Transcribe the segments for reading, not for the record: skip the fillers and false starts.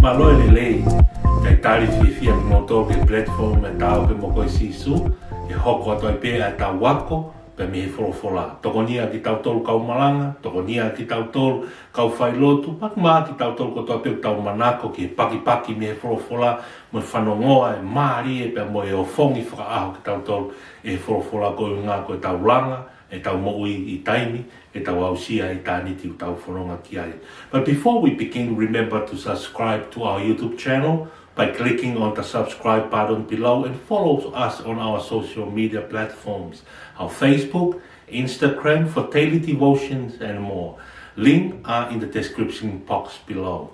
Malo le lei, kai tari fia moto ke platform e tau pe moko sisu, e hoko ato pe a tau wako, pe me fola. Tokonia ki tau tolu kau malanga, tokonia ki tau tolu kau whailotu, pakma ki tau tolu kotoa pe tau manako ki paki me fola, mo whanongoa e maari e pe mo e ofongi whakaaho ki tau tolu e fola ko ngā ko e tau langa, e tau moui I taimi, e tau ausia I tāniti tau whanonga ki ai. But before we begin, remember to subscribe to our YouTube channel by clicking on the subscribe button below and follow us on our social media platforms, our Facebook, Instagram for daily devotions and more. Links are in the description box below.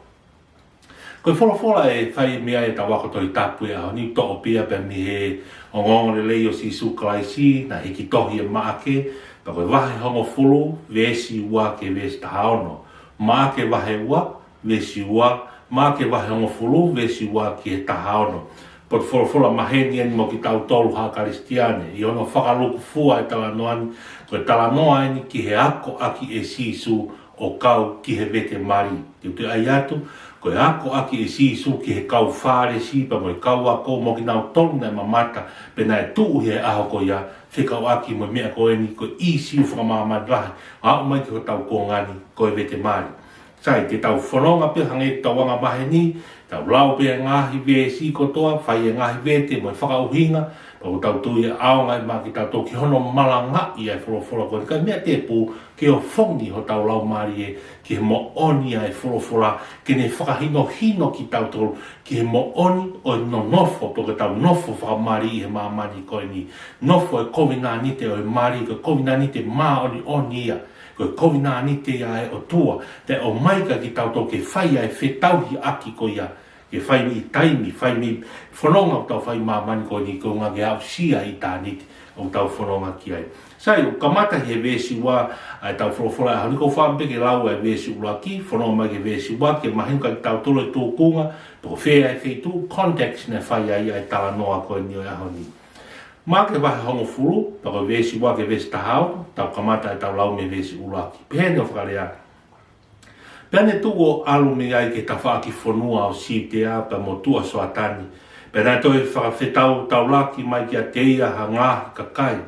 Koe wholofola e whai mea e tawako toi tapu e aho ni to'o pia pe mi he ongongo le leo si sukalaisi na hiki tohi e maake pa koe wahe hongo fulu vesi ua ke vesi tahaono. Maake wahe ua vesi ua, maake wahe hongo fulu vesi ua ke tahaono. Pot wholofola maheni eni mo ki tau tolu ha karistiane. I ono whakaluku fua e talanoani, koe talanoa eni ki he ako aki e sisu o kau ki he vete mari. Te ute ai atu, koe ako aki e sisu ki he kau whare si pa mo kau ako mo ki nau tolu nei mamata pe nai tuu he aho ko ia whikau aki mo mea ko eni koe I siu whakamamadrahi a o mai ki ho tau kōngani koe vete mari. Sai te tau whanonga pe hange tau wanga mahe ni, tau lau pe ngahi ve si kotoa, whai e ngahi vete mo whakauhinga, pa o tau tui ao ngai ma ki tau tō ki hono malanga I ai wholofola koe. Ka mea te pū ke o whongi ho tau lau mari e ki he mo oni ai wholofola, ke ne whakahino hino ki tau tōru, ki he mo oni o no nofo, po ke tau nofo whakamari I he maamani koe ni. Nofo e kovina nite o e mari, ke kovina nite maa oni ia. Koe kovina nite ia e o tua, te o maika ki tau tō ke whai ai whetauhi aki ko ia, ke whai mi I taimi, whai mi whanonga o tau whai maamani ko ni ko ngā ke au sia I tāniti o tau whanonga ki ai. Sai, o kamata he vesi wā, ai tau wholofola e haniko whampe ke lau e vesi ula ki, whanonga mai ke vesi wā, ke mahinka ki tau tolo e tōkunga, tō whea e whetu, context ne whai ai ai tala noa ko ni o e aho ni. Mā ke wahe hongo furu, pa koe vesi wā ke vesi tahau, tau kamata e tau lau me vesi ulaki. Pehene o whakarea. Pehene tu o alu me ai ke tawha ki whanua o si te a, pa mo tua soatani. Pehene toi whakawhetau tau laki mai ki a teia ha ngāhi kakai.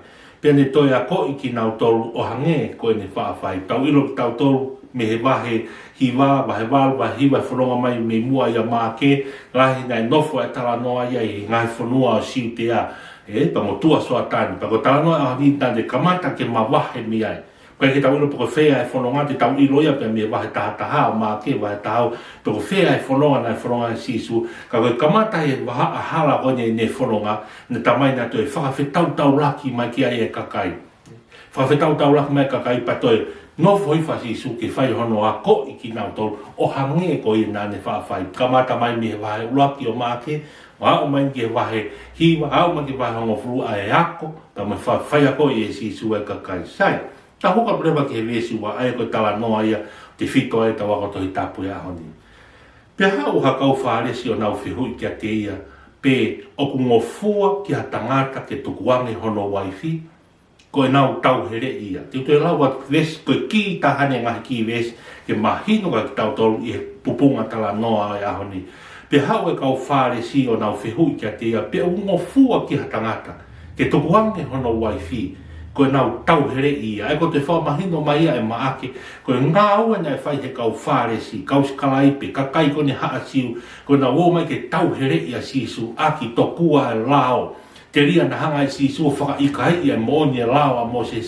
Pehene toi a koi ki nau tolu o hange koe ne whaafai. Tau ilo ki tau tolu me he wahe hiwa, wahe walu, wahe hiwa whanonga mai me mua ia mā ke, lahi nai nofo e tala noa ia I ngai whanua o si te a. Pa mo tua soa tani, pa ko tānoa a ni tante kamata ke ma wahe mi ai. Koe ke tau ilo poko whea e whanonga te tau ilo ia pe me wahe taha o mā ke wahe tahau, poko whea e whanonga nai whanonga e sisu, ka koe kamata he waha a hala kone ne whanonga, ne tamai na toi whakawhetau tau laki mai ki ai e kakai. Whakawhetau tau laki mai kakai pa toi, no foi sisu ke whai hono a ko I ki nau tolu, o hange ko I nā ne whaafai. Kamata mai me he wahe ulaki o mā ke, wa o mai ke wahe hiwa, au mai ke wahe hongo furu a e ako, pa mai whai ako I e sisu e kakai. Sai, ta hoka brewa ke he vesi wa ai ko tala noa ia, te whito ai ta wako tohi tapu e ahoni. Pe hau hakau whaaresi o nau whihui kia te ia, pe o kungo fua ki ha tangata ke tukuange hono waifi, ko e nau tau here ia. Te utoe lau at vesi, koe ki tahane ngahi ki vesi, ke mahino ka ki tau tolu I he pupunga tala noa e ahoni. Pe hau e kau whare si o nau whihui kia te ia, pe ungo fua ki ha tangata, ke tukuange hono waifi, koe nau tau here ia. E ko te whao mahino mai ia e maake, koe ngā ua nei whai he kau whare si, kau skalaipe, kakai kone haa siu, koe nau o mai ke tau here ia sisu, aki tokua e lao, te ria na hanga I sisu o whaka ikai ia mooni e lao a mo se,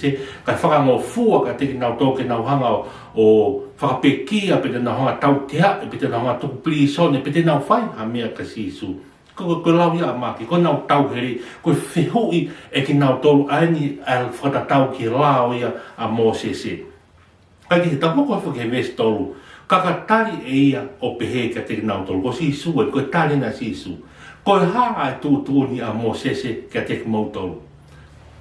kai whakango fua ka teki nau toke nau hanga o whakapekia pe te nau hanga tau te hae, pe te nau hanga tuku plisone, pe te nau whai ha mea ka sisu. Koe lau ia a maki, koe nau tau here, koe whihui e ki nau tolu aini al whakatatau ki lao ia a mo se. Kai ki he tapoko e whake vesi tolu, kakatari e ia o pehe ka teki nau tolu, ko sisu e, koe tari na sisu. Koe haa e tūtūni a mo se kia teki mau tolu.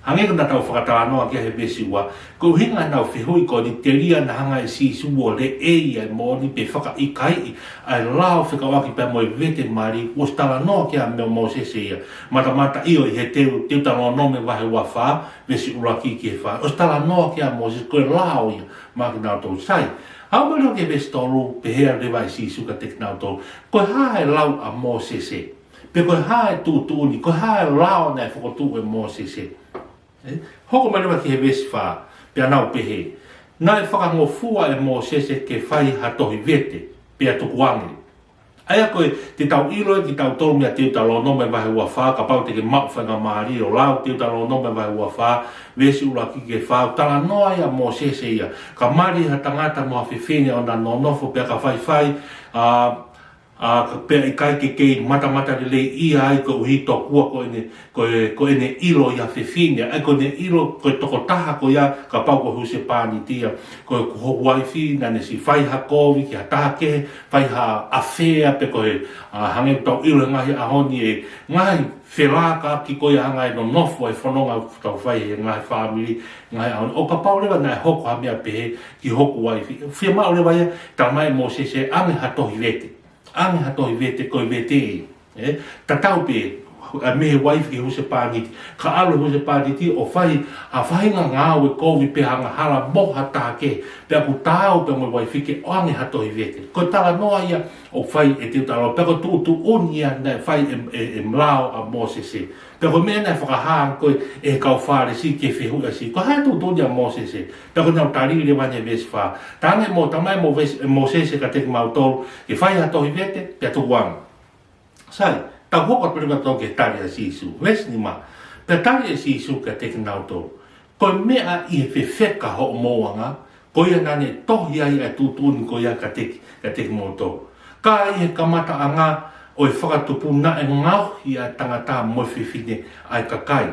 hange ko na tau whakatala noa kia he vesi ua, ko hinga nau whihui ko ni te ria na hanga e si suo le e ai mo ni pe whaka i kai ai lao whikawaki pe mo i vete mari, o stala noa kia meo mo se se ia, mata io i he teu talo nome wahe ua wha, vesi uraki ki he wha, o stala noa kia mo se koe lao ia, maki nau tau sai. Hau maro ke vesi tolu pe hea rewa i si suka tek nau tolu, koe hae lau a mo se se, pe koe hae tu ni, koe hae lao nei whakotu e mo se se. Hoko marewa ki he vesi wha, pe anau pehe. Nai whakangofua e mo sese ke whai hatohi vete, pe atukuangi. Aia koe te tau ilo e ki tau tolu mea teo talo nome wahe ua wha, ka pau te ke mau whanga maari o lau teo talo nome wahe ua wha, vesi ula ki ke wha, tala noa ia mo sese ia. Ka mari ha tangata noa whiwhine o na nonofo pe ka whai, ka pea i kai ke kei mata le le ia ai ko uhi to kua ko ene ilo ia whiwhine, ai ko ne ilo ko toko taha ko ia ka pau ko huse pāni tia, ko ho waifi na ne si whai ha kovi ki ha taha ke, whai ha awhea pe ko he hange tau ilo ngahi ahoni e ngahi whelaka ki ko ia hangai no nofu ai whanonga tau whai he ngahi whamiri, ngahi ahoni. O ka pau lewa nai hoko ha mea pehe ki hoko waifi. Whia mao lewa ia, ta mai mo se ange hatohi vete. Ange hatohi vete koe vete e. Ta tau pe, mehe waifi ki huse pāniti. Ka alo huse pāniti o whai, a whainga ngāo e kovi pe hanga hala moha tāke. Pe aku tāo pe mo waifi ke o ange hatohi vete. Ko tala noa ia o whai e teo talo. Pe ko tu unia nei whai e mlao a Mosese. Pe ko mea nei whakahaan koe e kau whare si ke whihua si. Ko hai tu unia Mosese. Pe ko nau tariri le wane vesi wha. Tāne mo tamai mo Mosese ka teki mautolu. Ke whai hatohi vete, pe atu wanga. Sai. Tau hoko prima tau ke tari a sisu. Wes ni ma. Pe tari a sisu ka teki nauto. Koe mea i he whewheka ho moanga. Koe ia nane tohi ai a tutuni koe ia ka teki mauto. Ka i he kamata a ngā o i whakatupu na e ngauhi a tangata mo whiwhine ai kakai.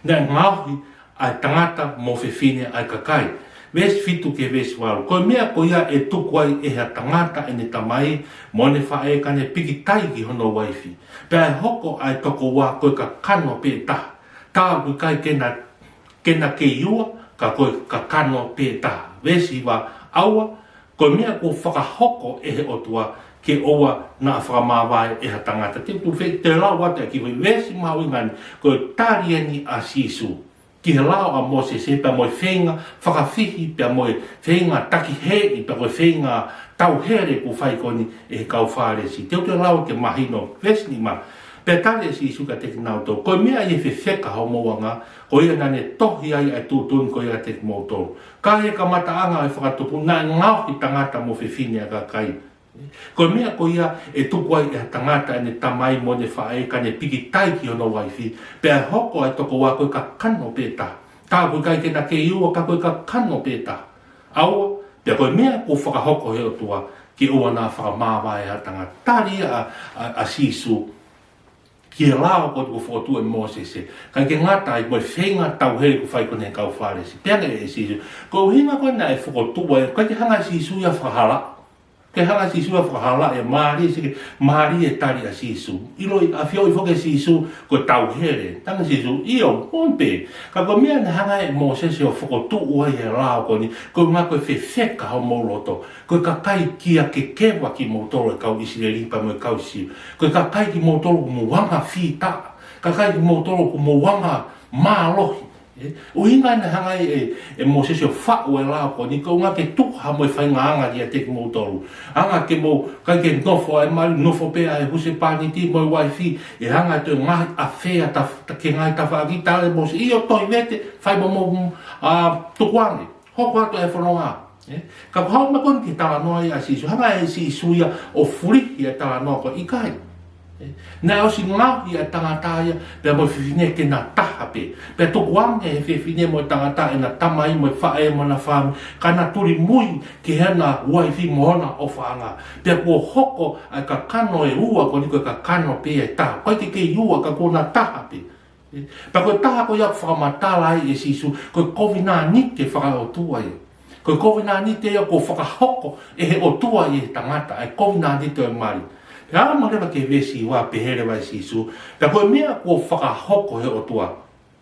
Na e ngauhi a tangata mo whiwhine ai kakai. Ves fitu ke ves waru. Koe mea ko ia e tuku ai e ha tangata e ne tamai mo ne whae ka ne piki tai ki hono waifi. Pea hoko ai toko wā koe ka kano pe taha. Tā kui kai kena ke iua ka koe ka kano pe taha. Ves iwa aua koe mea ko whakahoko e he otua ke oua na whakamāwai e ha tangata. Te lau wate ki koe ves i mau ingani koe tāriani a sisu. Ki he lao a Mosese, pe moe whenga whakawhihi, pe moe whenga taki hei, pe moe whenga tau here ku whai koni e he kau whare si. Teo te lao ke mahino, vesni ma. Pe tale si isuka teki nautou. Koe mea i he wheka hau moanga, ko ia nane tohi ai ai tūtun ko ia teki mautou. Ka he ka mataanga e whakatupu, na ngauhi tangata mo whiwhine a ka kai. Ko mea ko ia e tuku ai e tangata e ne tamai mo ne whae ka ne piki tai ki ono waifi. Pea hoko ai toko wā koe ka kano pēta. Tā koe kai kena ke iua ka koe ka kano pēta. Aua, pea koe mea ko whakahoko he o tua ki ua nā whakamāwai a tangata. Tāri a sisu ki e lao ko tuku whotu e Mosese. Kai ke ngata i koe whenga tau heri ku whai kone kau wharesi. Pea ne e sisu. Ko hinga koe na e whakotua e kai ke hanga sisu ia whahala. Ke hanga sisu a whakahala e maari e tari a sisu. Ilo a whio i whoke sisu ko tau here. Tanga sisu, io, pompe. Ka ko mea na hanga e Mosese o whakotu ua i e rao koni. Ko ngā koe whewheka hau mauloto. Ko ka kai kia ke kewa ki mautoro e kau isi le ripa mo e kau siu. Ko ka kai ki mautoro ku muwanga whita. Ka kai ki mautoro ku muwanga mālohi. O hinga na hanga e Mosese o whao e lao ko ni ko ngā ke tuha mo e whaingaanga di a teki mautoru. Anga ke mo kai ke nofo e mari, nofo pea e huse pāniti mo e waifi e hanga te ngahi a whea ke ngai ta whaaki tale Mose. I o toi vete whai mo tukuange. Hoko ato e whanonga. Ka hau makon ki tala noa i a sisu. Hanga e sisu ia o furihi e tala noa ko i kai. Nā o si ngāhi a tangata ia, pia mo whiwhine ke nā taha pe. Pia tōku ange he whiwhine mo tangata e nā tamai mo whae mo nā whāmi, ka nā turi mui ki hena waifi mo hona o whaanga. Pia kua hoko a ka kano e ua ko niko ka kano pe e taha. Koe ke iua ka kua nā taha pe. Pia koe taha ko ia whakamatala ai e sisu, koe kovi nā nite whakaotua ia. Koe kovi nā nite ia ko whakahoko e he otua i e tangata, e kovi nā nite o mari. Pea ma rewa ke vesi wā pehere wai sisu. Pea koe mea kua whakahoko he o tua.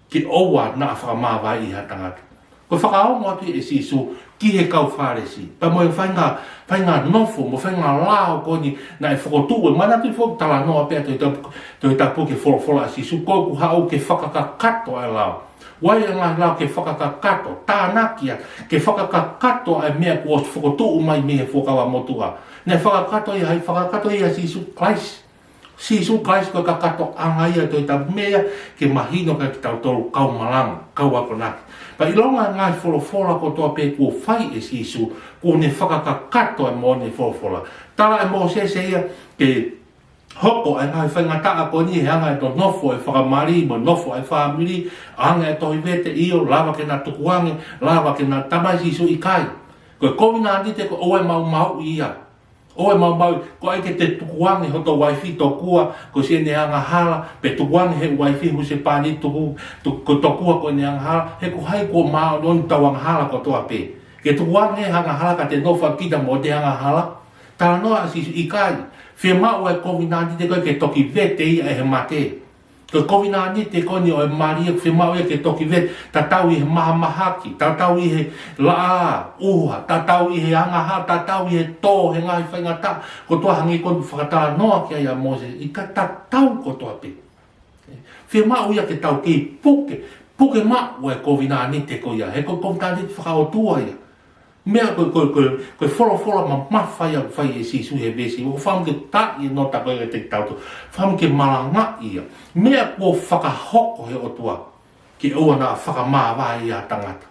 ki oua na whakamawai I ha tangata. Ko whakaongo atu e sisu ki he kau wharesi. Pa mo e whainga nofo, mo whainga lao koni na e whakotu e mana tu whok tala noa pia toi tapu ke wholofola a sisu. Ko ku hao ke whakakakato ai lao. Wai e ngā lao ke whakakakato, tānakia ke whakakakato ai mea ku o whakotu mai me he whokawa motua. Ne whakakato I hai whakakato I a sisu Christ. Sisu Christ ko kakato anga ia toi ta mea ke mahino ka ki tau tolu kau malanga, kau ako naki. Pa ilonga ngai wholofola ko toa pe kua whai e sisu, ko ne whakakakato e mo ne wholofola. Tala e mo se ia ke hoko ai ngai whaingataa ko ni he anga e to nofo e whakamari, mo nofo e whamiri, anga e tohi vete iyo, lava ke na tukuange, lava ke na tamai sisu I kai. Ko e kovina andite ko oe mau ia. Oe mau, ko ai ke te tukuangi ho to waifi to kua, ko se ne anga hala, pe tukuangi he waifi hu se pani tuku, ko to kua ko ne anga hala, he ko hai ko maa non tawang hala ko toa pe. Ke tukuangi he anga hala ka te nofa kita mo te anga hala, tala noa asisu ikai, whia mau e kovinandi te koe ke toki vete I he mate. Ko kovinandi te koni o e maria, whia mau e ke toki vete, ta tau I he mahamahaki, ta tau I he laa, uha, ta tau I he angaha, ta tau I he tō, he ngai whaingata, ko toa hangi koni whakatala noa kia ia Moses, I ka ta tau ko toa pe. Whia mau ia ke tau ki puke mau e kovinandi te ko ia, he ko kovinandi te whakaotua ia. Mea koe wholofola ma mawhai au whai e sisu he vesi. O whamu ke ta I nota koe te tautu. Whamu ke malanga ia. Mea ko whakahoko he otua. Ki ua na whakamāwai ia tangata.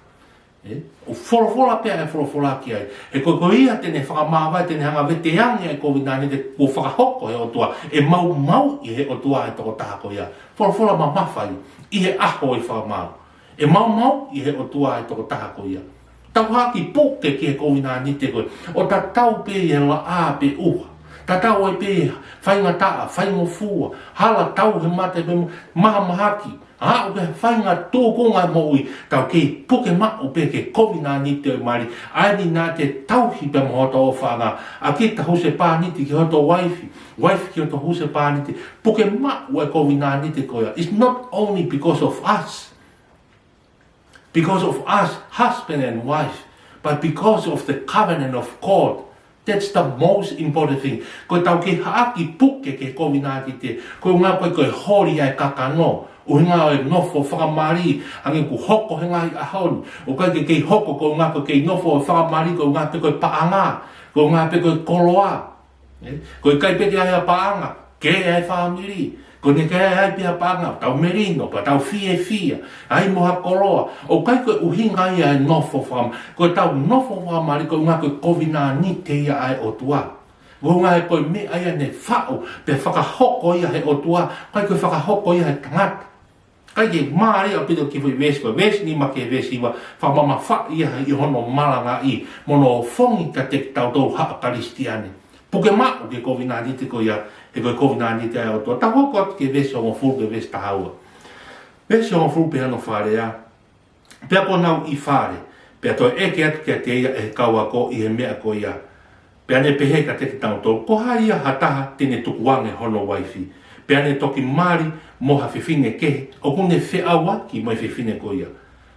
O wholofola pia e wholofola ki ai. He koe ia tene whakamāwai tene hanga veteangi e COVID-19 te ko whakahoko he otua. E mau I he otua e toko taha ko ia. Wholofola ma mawhai. I he aho I whakamau. E mau I he otua e toko taha ko ia. Tau haki puke ki he COVID-19 te koe. O ta tau pe I he la a pe uha. Ta tau e pe whainga taa, whainga fua. Hala tau he mate pe maha mahaki. Ha o pe whainga tōkonga mo ui. Tau ke puke mao pe ke COVID-19 te mari. Aini nā te tau hi pe mohota o whanga. A ki ta huse pāniti ki hoto waifi. Waifi ki hoto huse pāniti. Puke mao e COVID-19 te koe. It's not only because of us. Because of us, husband and wife, but because of the covenant of God. That's the most important thing. Koe tau ke haaki puke ke COVID-19 te, koe ngā koe hori ai kakano, o ngā e nofo whakamari, hangi ku hoko he ngā I ahoni, o koe ke hoko ko ngā koe nofo whakamari, ko ngā pe koe paanga, ko ngā pe koe koloa, koe kai peke ai a paanga, ke ai whamiri, ko ne kai ai pia paanga, tau merino, pa tau fia, ai moha koloa, o kai koe uhinga ia e nofo wham, koe tau nofo whamari, ko ngā koe COVID-19 te ia ai o tua. Ko ngā koe me ai ne whao, pe whakahoko ia he o tua, kai koe whakahoko ia he tangata. Kai ke maari a pito ki fui vesi, ko vesi ni ma ke vesi wa, whamama wha ia I hono malanga I, mono whongi ka te tau tau hapa karistiane. Puke mao ke COVID-19 te ko ia, he koe COVID-19 te ai o tua. Ta hoko atu ke vesi o mo fulu ke vesi tahaua. Vesi o mo fulu pe ano whare ia. Pea ko nau I whare, pea toi eke atu ke te ia e kaua ko I he mea ko ia. Pea ne pehe ka te tau tau, ko hai ia hataha tene tukuange hono waifi. Pea ne toki mari moha whiwhine kehe, o kune whiawa ki mai whiwhine ko ia.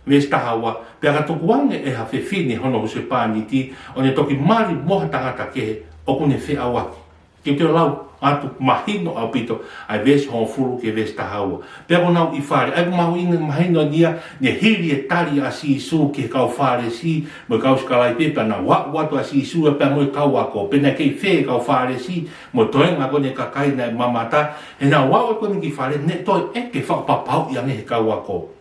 Vesi tahaua, pea ka tukuange e ha whiwhine hono huse pāniti, o ne toki mari moha tangata kehe, o kune whiawa ki. Ki te lau, atu mahino au pito, ai vesi hon furu ke vesi tahaua. Pea ko nau I whare, ai mahu inga mahino nia, ne hiri e tari a si isu ke kau whare si, mo kau skalai pepa na watu a si isu e pea mo kau ako, pena kei whee kau whare si, mo toenga ko ne kakai na mamata, e na wau ko ne ki whare, ne toi eke whakapapau I ange he kau ako.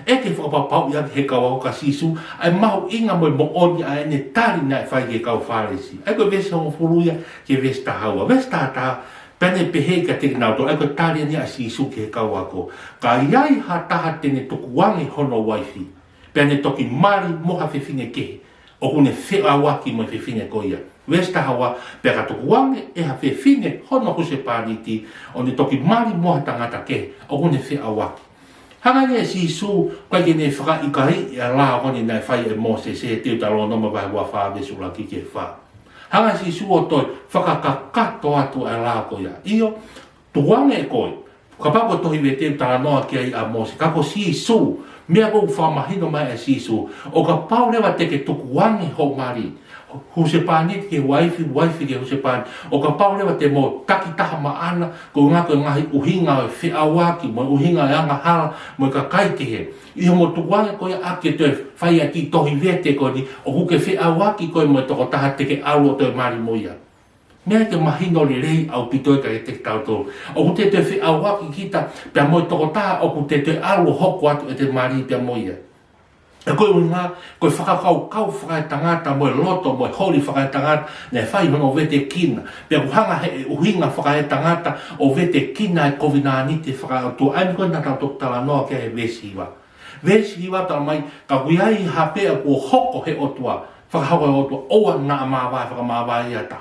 Eke whakapapau I ange he kau ako ka si isu, ai mahu inga mo oni a ne tari na e whai ke kau whare si. Ai ko vesi hon furu ia ke vesi tahaua, vesi taha, pene pehe ka te nauto, ai ko tari ni a si isu ke kau ako. Ka iai hataha tene tukuange hono waifi. Pene toki mari moha whiwhine kehe. O kune whea waki mo whiwhine ko ia. Vesta hawa, peka tukuange e ha whiwhine hono huse pāniti. O ne toki mari moha tangata kehe. O kune whea waki. Hanga ne si isu, kai ke ne whaka ikahi, e la honi nai whai e Moses e te utalo noma vai wa whavesu la ki ke wha. Hanga si isu o toi, whakakakato atu e la ko ia. Iyo, tuange e koi, Ka pako tohi ve te tala noa ki ai a Mose. Ka ko si su. Mea kou whamahino mai e si su. O ka pau lewa te ke tuku wangi ho mari. Huse pani ke waifi ke huse pani. O ka pau lewa te mo taki taha maana. Ko ngā koe ngahi uhinga o whi awaki. Mo uhinga e anga hala. Mo ka kaiti he. Iho mo tuku wangi koe ake te whai a ki tohi vete koe ni. O huke whi awaki koe mo toko taha te ke alu o te mari moia. Mea ke mahino le rei au pitoe ka e te tauto. O ku te whi awaki kita, pia moi toko taha o ku te alu hoko atu e te mari pia moia. E koe unga, koe whakakau whakai tangata, moi loto, moi hori whakai tangata, ne whai hono vete kina. Pia ku hanga he uhinga whakai tangata, o vete kina e COVID-19 whakai atu. Aini koe na tauto tala noa kia he vesiwa. Vesiwa tala mai, ka kuiai hapea ku hoko he otua, whakahau e otua, oa na amawai, whakamawai ata.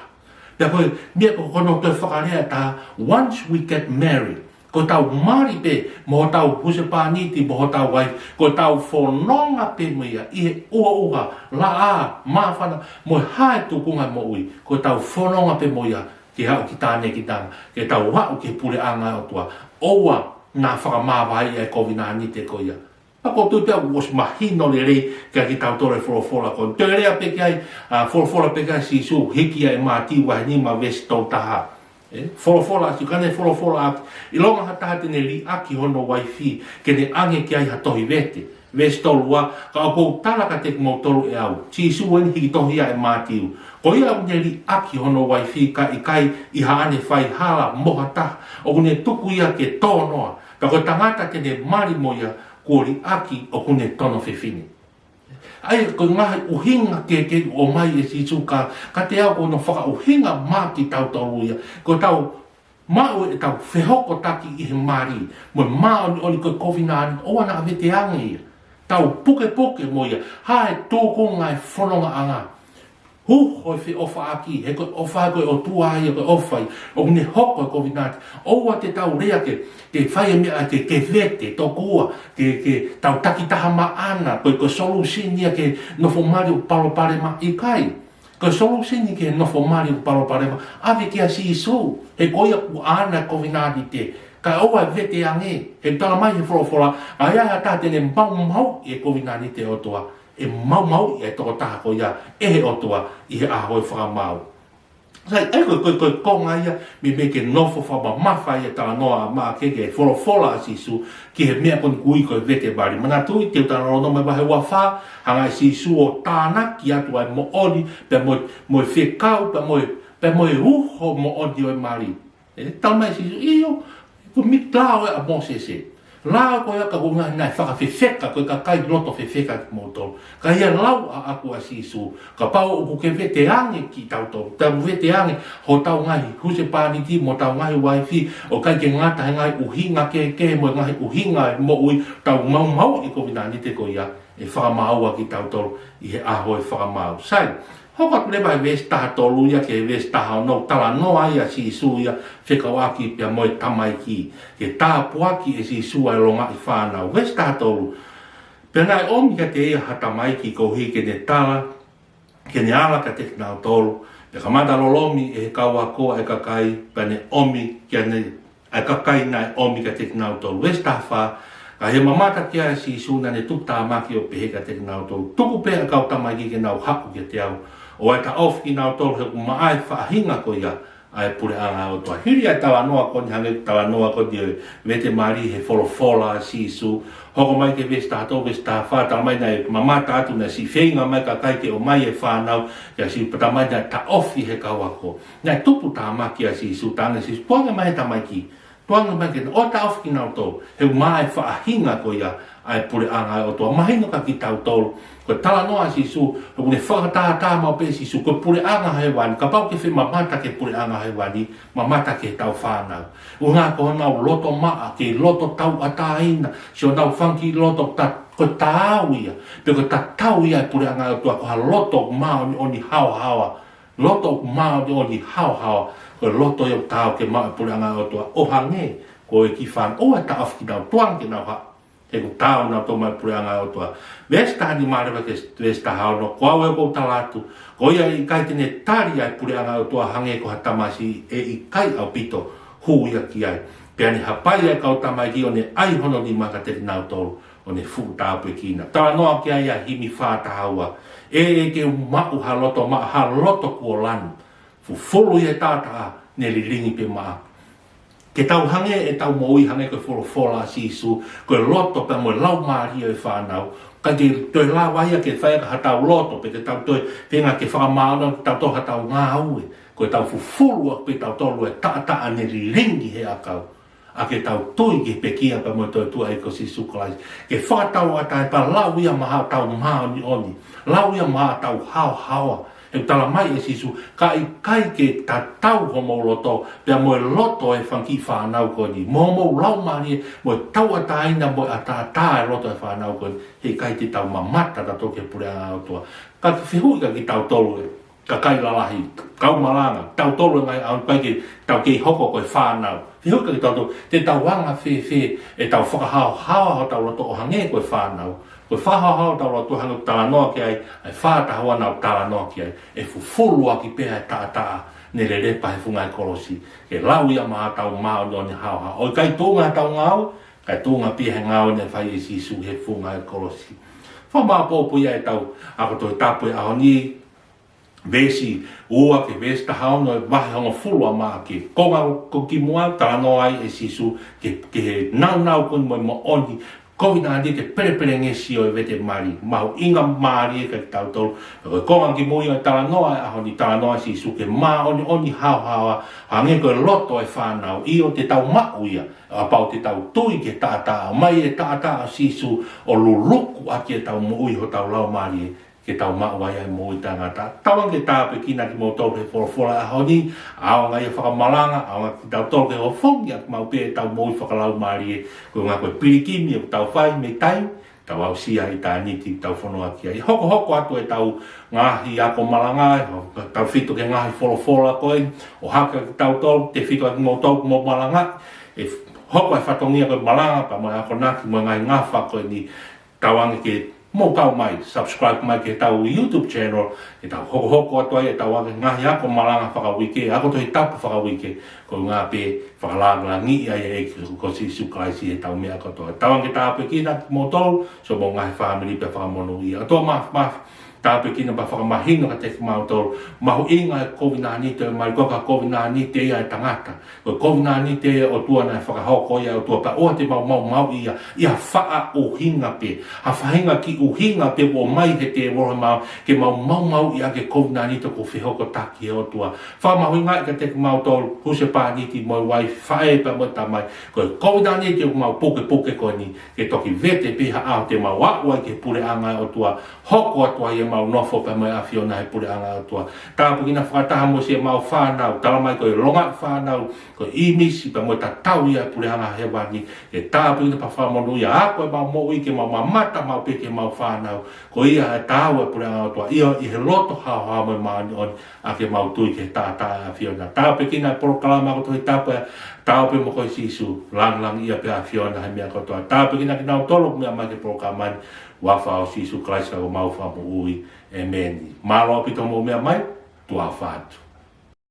Pea koe, mea ko kono toi whakarea ta, once we get married, ko tau mari pe, mo tau huse pāniti, mo tau wai, ko tau whanonga pe mea, i he ua la a, mawhana, mo hae tukunga mo ui, ko tau whanonga pe moia, ki hau ki tāne ki tanga, ke tau wau ki pule anga o tua, oua nā whakamawai e COVID-19 te koia. Ako tu pia was mahino le rei kia ki tau tore wholofola kon. Te rea pe kia wholofola pe kia si su hiki ai mā tiwa ni ma vesi tau taha. Wholofola, si kane wholofola aki. I longa hataha tene li aki hono waifi ke ne ange kia i hatohi vete. Vesi tau lua, ka ako talaka te mo tolu e au. Si su weni hiki tohi ai mā tiu. Ko ia ne li aki hono waifi ka i kai i haane whai hala moha taha. O kune tuku ia ke tōnoa. Ka ko tangata tene mari moia kori aki o kune tono whiwhini. Ai, ko ngahi uhinga ke o mai e si suka, ka te au kono whaka uhinga mā ki tau tau ia, ko tau mau e tau whehoko taki i he mari, mo mā oni koe COVID-19, o ana ave te ange ia, tau puke mo ia, hae tōko ngai whanonga anga, hu hoi whi ofa aki, he koe ofa koe o tua ia koe ofai, o kune hoko e COVID-19, oua te tau rea ke whaia mea ke vete, tō kua, ke tau taki taha maana, koe solusinia ke nofo mari o palopare ma i kai. Koe solusini ke nofo mari o palopare ma, ave kia si isu, he koia ku ana COVID-19 te, ka oua vete ange, he tala mai he wholofola, a ia ta tene mau e COVID-19 te o toa, e mau e toko taha ko ia, e he o toa, i he ahoi whakamau. Sai, koe konga ia, me ke nofo whama mawha ia tala noa maa keke wholofola asisu, ki he mea kon kui koe vete bari. Mana tui, te utana rono mai wahe wawha, hanga asisu o tāna ki atu ai mo oni, pe mo whekau, pe mo uho mo oni oi mari. Tala mai asisu, iyo, ko miklao e a Mosese. Lao koe aka ko ngai whakawhewheka, koe ka kai loto whewheka ki mōtoro. Ka ia lau a aku a sisu, ka pau o ke vete ange ki tau tō. Tau vete ange, ho tau ngahi huse pāniti, mo tau ngahi waifi, o kai ke ngata he ngai uhinga ke mo ngahi uhinga mo ui, tau mau i COVID-19 te ko ia, e whakamaua ki tau tō, i he aho e whakamau. Sai, hoka lewa e vesi taha tolu ia, ke vesi taha no tala noa ia si isu ia, whekawaki pia moe tamai ki. Ke tā puaki e si isu ai longa i whānau. Vesi taha tolu. Pia nai omi ka te ea hatamai ki kohi ke ne tala, ke ne ala ka te kinau tolu. Pia ka mata lolomi e he kaua koa e kakai, pia ne omi kia ne, e kakai nai omi ka te kinau tolu. Vesi taha wha, ka he mamata kia e si isu na ne tuk tā maki o pehe ka te kinau tolu. Tuku pia kau tamai ki ke nau haku ke te au. O ai ta off ki nau tolu he ku maai whaahinga ko ia ai pure anga o toa. Hiri ai tawa noa koni hange tawa noa koni e vete mari he wholofola si isu. Hoko mai ke vesi tato, vesi taha whātala mai nei mamata atu na si whenga mai ka kai ke o mai e whānau kia si pata mai nei ta off he kawako. Nei tupu taha maki a si isu tanga si isu. Tuanga mai he tamai ki. Tuanga mai ke o ta off ki nau tolu. He maai whaahinga ko ia ai pure anga o toa. Mahino ka ki tau tolu. Ko tala noa si su, ko ne whakataha mau pe si su, ko pure anga hai wani, ka pau ke whi mamata ke pure anga hai wani, mamata ke tau whānau. O ngā ko nau loto maa, ke loto tau ataina, si o nau whanki loto ko tāu ia, pe ko ta tau ia pure anga o tua, ko ha loto maa o ni hawa, loto maa o ni hawa, ko loto iau tau ke maa pure anga o tua, o hange, ko e ki whan, o e ta awhi nau tuang ke nau ha, e ko tāu nau tō mai pure anga o tua. Vesta ni marewa ke vesta hao ko awe ko talatu. Ko ia i kai tene tari ai pure anga o tua hange ko hatamasi e i kai au pito hu ia ki ai. Pea ni hapai e kau tamai ki o ne ai hono ni maka te nau tolu o ne fu tāpu e kina. Tala noa ki ai a himi whātahaua. E ke mau haloto, maa haloto kua lanu. Fu fulu e tātaa ne li ringi pe maa. Ke tau hange e tau moui hange koe folo fola sisu, koe loto pe moe lau maari e whanau. Ka ke toi la waia ke whaia ka tau loto, pe ke tau toi whenga ke whakamaona, tau toha tau ngā ue. Koe tau fu fulu a pe tau tolu e tātaa ne li ringi he akau. A ke tau tui ke pekia pa mo toi tua e ko si sukalai. Ke whakatau a tai pa lau ia maha tau maha ni oni. Lau ia maha tau hao hawa. E tala mai e sisu, ka i kai ke ta tau homo loto, pia mo e loto e whanki whanau koni. Mo lau mani, mo e tau a taina, mo e a tā e loto e whanau koni. He kai te tau mamata ta toke pure a autua. Ka te whihui ka ki tau tolu e. Ka kai lalahi, kau malanga, tau tolu ngai au kai ke tau kei hoko koe whanau. Whihui ka ki tau tolu, te tau wanga whi, e tau whakahao hawa tau loto o hange koe whanau. Koe whahahau tau loto hangu tala noa ki ai, ai whātahaua nau tala noa ki ai, e fufulua ki pēha tātaa, ne re repa he fungai kolosi. Ke lau ia maha tau mao no ni hao hao. Oi kai tūnga tau ngau, kai tūnga pia he ngau ne whai e sisu he fungai kolosi. Whamaa pōpu ia e tau, ako toi tapu e aho ni, vesi ua ke vesi tahau no wahi hongo fulua maa ke konga ko ki mua, tala noa ai e sisu, ke he nau koni mo oni, COVID-19 te pere ngesi o e vete mari, mahu inga maari e ka tau tolu. Koe konga ki mui o tala noa e aho ni tala noa si suke maa oni hao hawa, hange koe loto e whanau, i o te tau mau ia, a pau te tau tui ke tātaa, mai e tātaa sisu o luluku aki e tau mui ho tau lau maari e, ke tau mau ai ai mui tangata. Tawang ke tāpe kina ki mo tau ke whora aho ni, ao ngai e whakamalanga, ao ngai ki tau tau ke ho whongi ak mau pe e tau mui whakalau maari e, koe ngā koe pirikimi e tau whai me tai, tau au sia i tā niti tau whanua ki ai. Hoko atu e tau ngahi ako malanga, tau whito ke ngahi whora koe, o haka ki tau tau, te whito aki mo tau mo malanga, e hoko e whatongia koe malanga, pa mo e ako naki mo ngai ngawha koe ni tawangi ke mo tau mai, subscribe mai ke tau YouTube channel, e tau hoko atu ai, e tau ake ngahi ako malanga whakawike, ako toi tapu whakawike, ko ngā pe whakalanga ngi ai e ko si sukaisi e tau mea katoa. Tau anke tāpe kina mo tau, so mo ngahi family pe whakamonu ia. Atoa maf, tāpe kina pa whakamahino ka te mau tau, mahu inga e COVID-19 te mai koka COVID-19 ia e tangata. Ko COVID-19 ia o tua na whakahoko ia o tua pa oa te mau ia whaa o hinga pe. Ha whahinga ki o hinga pe o mai he te rohe mau, ke mau ia ke COVID-19 ko whihoko taki o tua. Whamahu inga ka te mau tau, huse pāniti moi wai whae pa mo tamai. Ko COVID-19 te mau poke ko ni, ke toki vete piha au te mau wai ke pure anga o tua, hoko atua ia mau nofo pa mai afiona he pure anga atua. Tāpu kina whakataha mo se mau whanau, tala mai koe longa whanau, koe imisi pa mo ta tau ia pure anga he wani, ke tāpu kina pa whamonu ia ako e mau mo ike mau mamata mau peke mau whanau, ko ia e tāu e pure anga atua, ia i he loto hao mai maani on, a ke mau tui ke tātaa afiona. Tāpu kina porokalama ko toi tāpu e, tāpu mo koe sisu, lang ia pe afiona he mea kotoa. Tāpu kina ki nau tolo mea mai ke porokamani, wafa o sisu Christ o mau whamu ui. Amen. Malo pito mo mea mai, tua whātu.